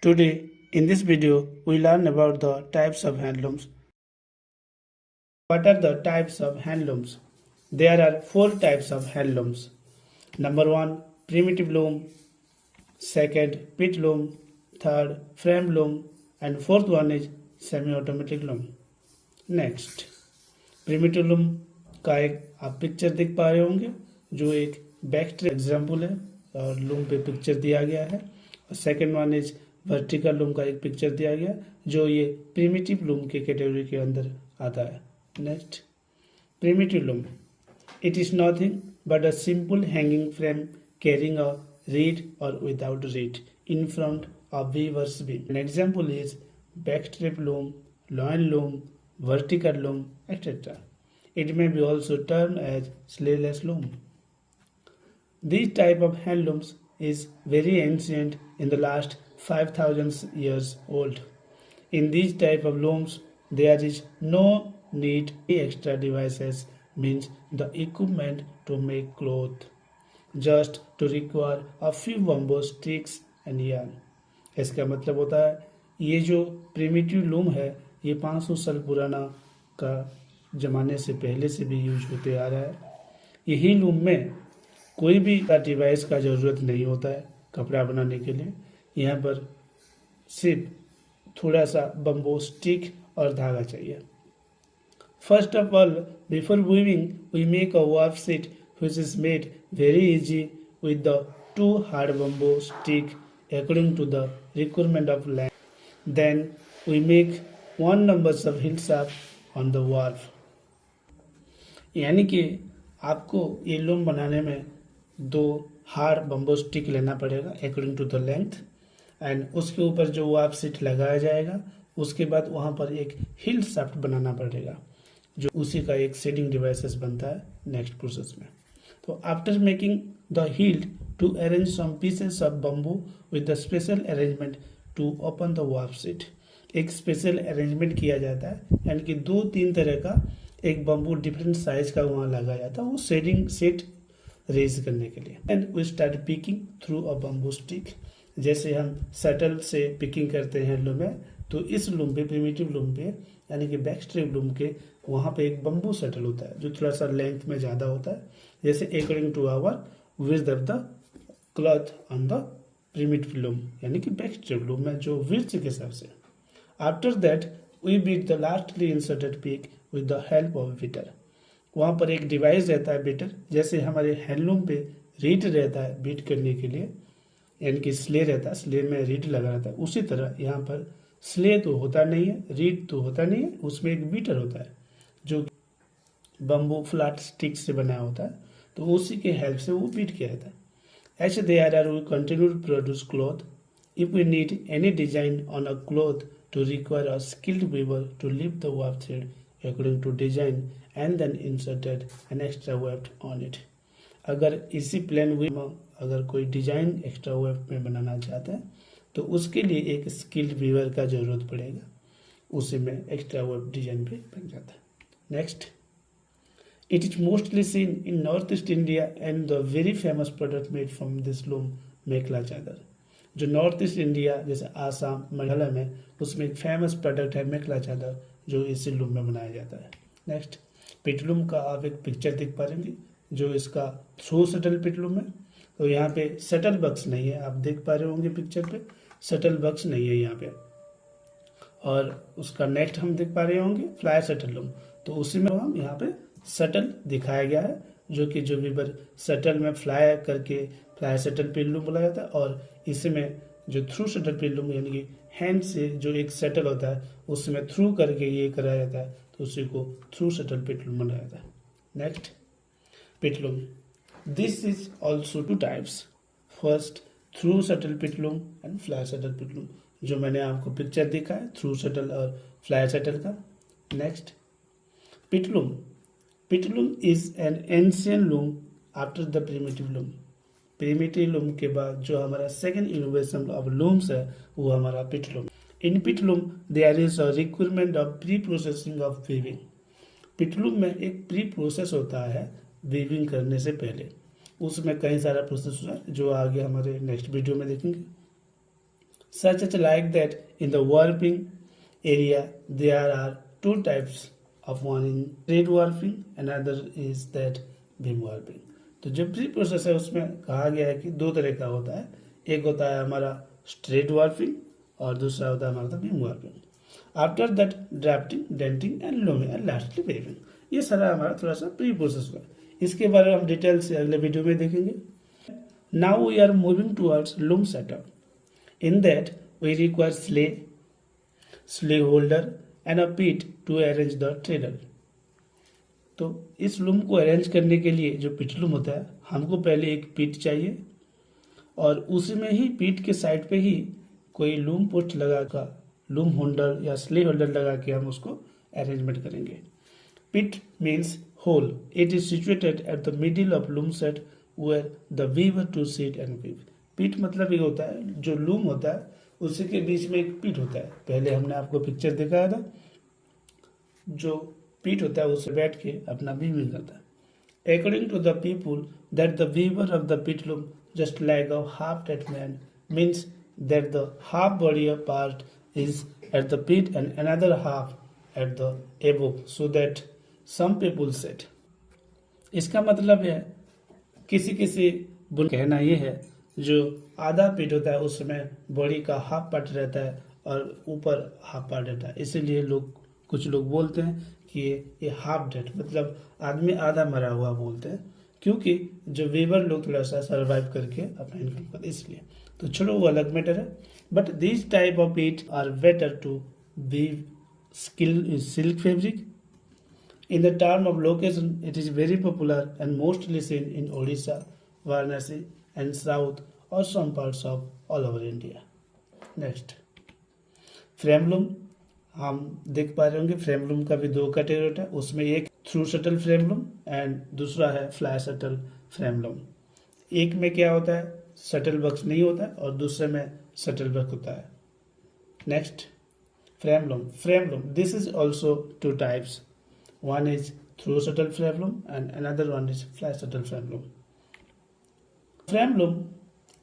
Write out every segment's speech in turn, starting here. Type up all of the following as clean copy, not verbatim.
Today, in this video, we learn about the types of handlooms. What are the types of handlooms? There are four types of handlooms. Number one, primitive loom. Second, pit loom. Third, frame loom. And fourth one is semi-automatic loom. Next primitive loom का एक आप picture देख पा रहे होंगे जो एक back example है और लूम पे पिक्चर दिया गया है। और second one is vertical loom का एक पिक्चर दिया गया जो ये प्रिमिटिव लूम के कैटेगरी के अंदर आता है। Next primitive loom, it is nothing but a simple hanging frame carrying a reed or without reed in front of weaver's beam. An example is backstrap loom, loin loom, vertical loom, etc. It may be also termed as sleeveless loom. This type of handlooms is very ancient, in the last 5,000 years old. In these type of looms, there is no need extra devices, means the equipment to make cloth, just to require a few bamboo sticks and yarn. इसका मतलब होता है ये जो primitive loom है ये 500 साल पुराना का ज़माने से पहले से भी यूज होते आ रहा है। यही लूम में कोई भी डिवाइस का ज़रूरत नहीं होता है कपड़ा बनाने के लिए। यहाँ पर सिर्फ थोड़ा सा बम्बो स्टिक और धागा चाहिए। First of all, before weaving we make a warp sheet which is made very easy with the two hard bamboo stick according to the requirement of length. Then we make one numbers of heel shaft on the warp. यानी कि आपको ये loom बनाने में दो hard bamboo stick लेना पड़ेगा according to the length एंड उसके ऊपर जो वार्प शीट लगाया जाएगा उसके बाद वहाँ पर एक हिल शाफ्ट बनाना पड़ेगा जो उसी का एक शेडिंग डिवाइसेस बनता है नेक्स्ट प्रोसेस में। तो after making the heald to arrange some pieces of bamboo with the special arrangement to open the warp sheet, एक स्पेशल अरेंजमेंट किया जाता है यानी कि 2-3 तरह का एक बम्बू डिफरेंट साइज का वहाँ लगाया जाता है वो शेडिंग सेट रेज करने के लिए। And we start picking through a bamboo stick, जैसे हम शटल से पिकिंग करते हैं लूम में, तो इस लूम पे प्रिमिटिव लूम पे यानी कि बैक स्ट्रिप लूम के वहाँ पे एक बम्बू शटल होता है जो थोड़ा सा लेंथ में ज़्यादा होता है, जैसे according to our width of the cloth on the primitive loom यानी कि बैक स्ट्रिप लूम में जो विड्थ के हिसाब से। After that we beat the lastly inserted pick with the help of beater, वहाँ पर एक डिवाइस रहता है बीटर, जैसे हमारे हैंडलूम पे रीड रहता है बीट करने के लिए यानी कि स्ले रहता है, स्ले में रीड लगा रहता है, उसी तरह यहाँ पर स्ले तो होता नहीं है, रीड तो होता नहीं है, उसमें एक बीटर होता है जो बम्बू फ्लैट स्टिक से बनाया होता है, तो उसी के हेल्प से वो बीट किया जाता है। ऐसे they are we continue to produce cloth if we need any design on a cloth to require a skilled weaver to lift the warp thread according to design and then inserted an extra web on it. अगर इसी plane वे में अगर कोई design extra web में बनाना चाहते हैं तो उसके लिए एक स्किल्ड वीवर का ज़रूरत पड़ेगा, उसी में एक्स्ट्रा वेब डिजाइन पे बन जाता है। Next, it is mostly seen in northeast India and the very famous product made from this loom मेखला चादर, जो नॉर्थ ईस्ट इंडिया जैसे आसाम मेघालय में उसमें एक फेमस प्रोडक्ट है मेखला चादर जो इसी लूम में बनाया जाता है। नेक्स्ट, पिटलूम का आप एक पिक्चर देख पा रहे होंगे जो इसका थ्रू शटल पिटलूम है, तो यहाँ पे शटल बक्स नहीं है, आप देख पा रहे होंगे पिक्चर पे शटल बक्स नहीं है यहाँ पे, और उसका नेक्स्ट हम देख पा रहे होंगे फ्लाई शटल लूम, तो उसी में हम यहाँ पे शटल दिखाया गया है जो कि जो वीवर शटल में फ्लाई करके फ्लाई शटल पिटलूम बोला जाता है, और इसमें जो थ्रू शटल पिटलूम यानी कि हैंड से जो एक शटल होता है उसमें थ्रू करके ये कराया जाता है, तो उसी को थ्रू शटल पिटलूम बनाया जाता है। Next, pit loom, this is also two types, first throw shuttle pit loom and fly shuttle pit loom, जो मैंने आपको पिक्चर दिखा है थ्रू शटल और फ्लाई शटल का। Next, pit loom, pit loom is an ancient loom after the primitive loom, primitive loom के बाद जो हमारा सेकेंड इनोवेशन ऑफ लूम्स है वो हमारा pit loom. In pit loom there is a requirement of pre processing of weaving, pit loom में एक प्री प्रोसेस होता है वीविंग करने से पहले, उसमें कई सारा प्रोसेस होता है जो आगे हमारे नेक्स्ट वीडियो में देखेंगे। such as like that in the warping area there are two types of, one in straight warping, another is that beam warping. तो जो प्री प्रोसेस है उसमें कहा गया है कि दो तरह का होता है, एक होता है हमारा स्ट्रेट वार्पिंग और दूसरा होता है हमारा beam warping. After that drafting, denting and looming and lastly weaving. ये सारा हमारा थोड़ा सा प्री प्रोसेस हुआ. इसके बारे में हम डिटेल से अगले वीडियो में देखेंगे. Now we are moving towards loom setup. In that we require sley holder and a pit to arrange the trader. तो इस लूम को अरेंज करने के लिए जो पिट लूम होता है, हमको पहले एक पीट चाहिए और उसी में ही पीट के साइड पे ही कोई लूम पोस्ट लगा कर, लूम होल्डर या स्ले होल्डर लगा के हम उसको अरेंजमेंट करेंगे. Pit means hole. It is situated at the middle of loom set where the weaver to sit and weave. Pit मतलब ये होता है जो लूम होता है उसी के बीच में एक पीठ होता है. पहले हमने आपको पिक्चर दिखाया था. जो पीठ होता है उससे बैठ के अपना वीविंग करता है. According to the people that the weaver of the pit loom just like a half dead man means that the half body part is at the pit and another half at the above, so that some people said. इसका मतलब है किसी किसी बुन कहना ये है जो आधा पीठ होता है उसमें बॉडी का हाफ पार्ट रहता है और ऊपर हाफ पार्ट रहता है. इसीलिए कुछ लोग बोलते हैं कि ये हाफ डेड मतलब आदमी आधा मरा हुआ बोलते हैं, क्योंकि जो वीवर लोग थोड़ा सा सर्वाइव करके अपना इनकम करते इसलिए. तो छोड़ो वो अलग मैटर है. But these type of pit are better to weave silk fabric. In the term of location, it is very popular and mostly seen in Odisha, Varanasi, and South or some parts of all over India. Next, frame loom. हम देख पा रहे होंगे frame loom का भी दो category होता है. उसमें एक through shuttle frame loom and दूसरा है फ्लाई शटल फ्रेम लूम. एक में क्या होता है, शटल बॉक्स नहीं होता है और दूसरे में शटल वर्क होता है. Next, frame loom. Frame loom, this is also two types. One is through shuttle frame loom and another one is fly shuttle frame loom. Frame loom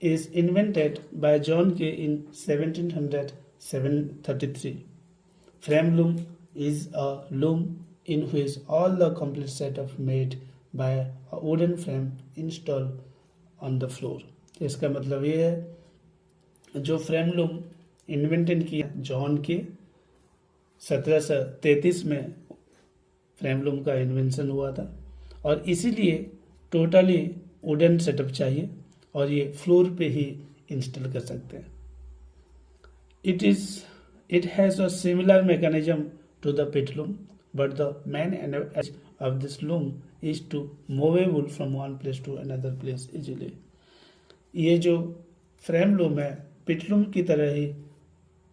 is invented by John के इन 1733. Frame loom is a loom in which all the complete setup made by a wooden frame installed on the floor. इसका मतलब ये है जो frame loom invented किया John के 1733 में frame loom का इन्वेंशन हुआ था और इसीलिए टोटली वुडन सेटअप चाहिए और ये फ्लोर पे ही इंस्टॉल कर सकते हैं. It has a similar mechanism to the pit loom, but the main advantage of this loom is to movable from one place to another place easily. ये जो frame loom है पिट लूम की तरह ही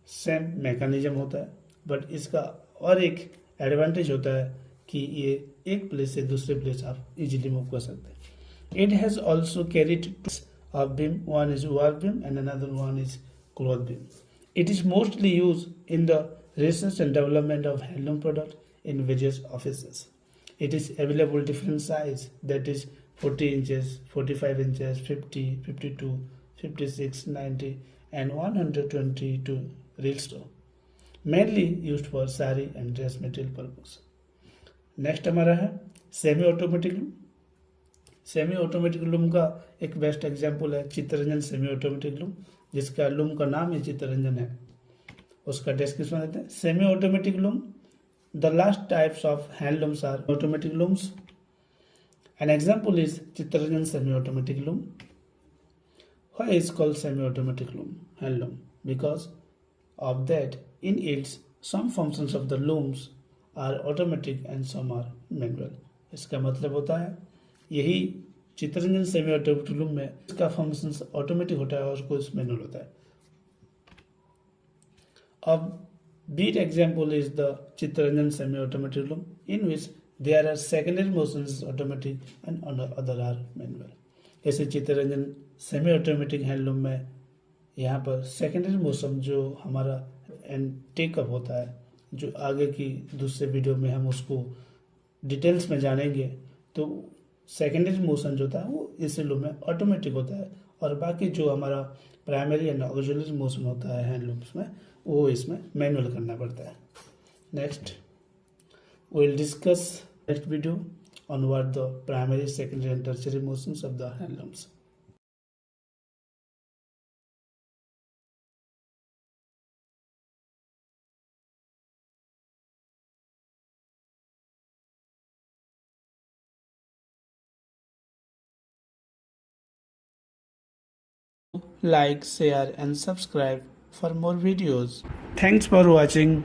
same mechanism होता है, but इसका और एक एडवांटेज होता है कि ये एक प्लेस से दूसरे प्लेस आप इजीली मूव कर सकते हैं. It has also carried to beam. One is warp beam and another one is cloth beam. It is mostly used in the research and development of handloom products in various offices. It is available different size, that is 40 inches, 45 inches, 50, 52, 56, 90 and 122 real store. Mainly used for sari and dress material purpose. Next हमारा है semi automatic loom. Semi automatic loom का एक best example है Chittaranjan semi automatic loom, जिसका loom का नाम ही चित्तरंजन है. उसका डिस्क्रिप्शन देते हैं. Semi automatic loom. The last types of handlooms are automatic looms. An example is Chittaranjan semi automatic loom. Why is called semi automatic loom handloom? Because of that in its some functions of the looms are automatic and some are manual. इसका मतलब होता है यही Chittaranjan semi automatic loom में इसका function automatic होता है और कुछ मैनुअल होता है. अब beat example is the Chittaranjan semi automatic loom in which there are secondary motions automatic and other are manual. ऐसे चित्तरंजन सेमी ऑटोमेटिक हैंडलूम में यहाँ पर सेकेंडरी मोशन जो हमारा एंड टेकअप होता है, जो आगे की दूसरे वीडियो में हम उसको डिटेल्स में जानेंगे, तो सेकेंडरी मोशन जो होता है वो इस लूम में ऑटोमेटिक होता है और बाकी जो हमारा प्राइमरी एंड ऑक्सिलरी मोशन होता है हैंडलूम्स में वो इसमें मैनुअल करना पड़ता है। Next we'll discuss next video on what the primary, secondary and tertiary motions of the handlooms. Like, share and subscribe for more videos. Thanks for watching.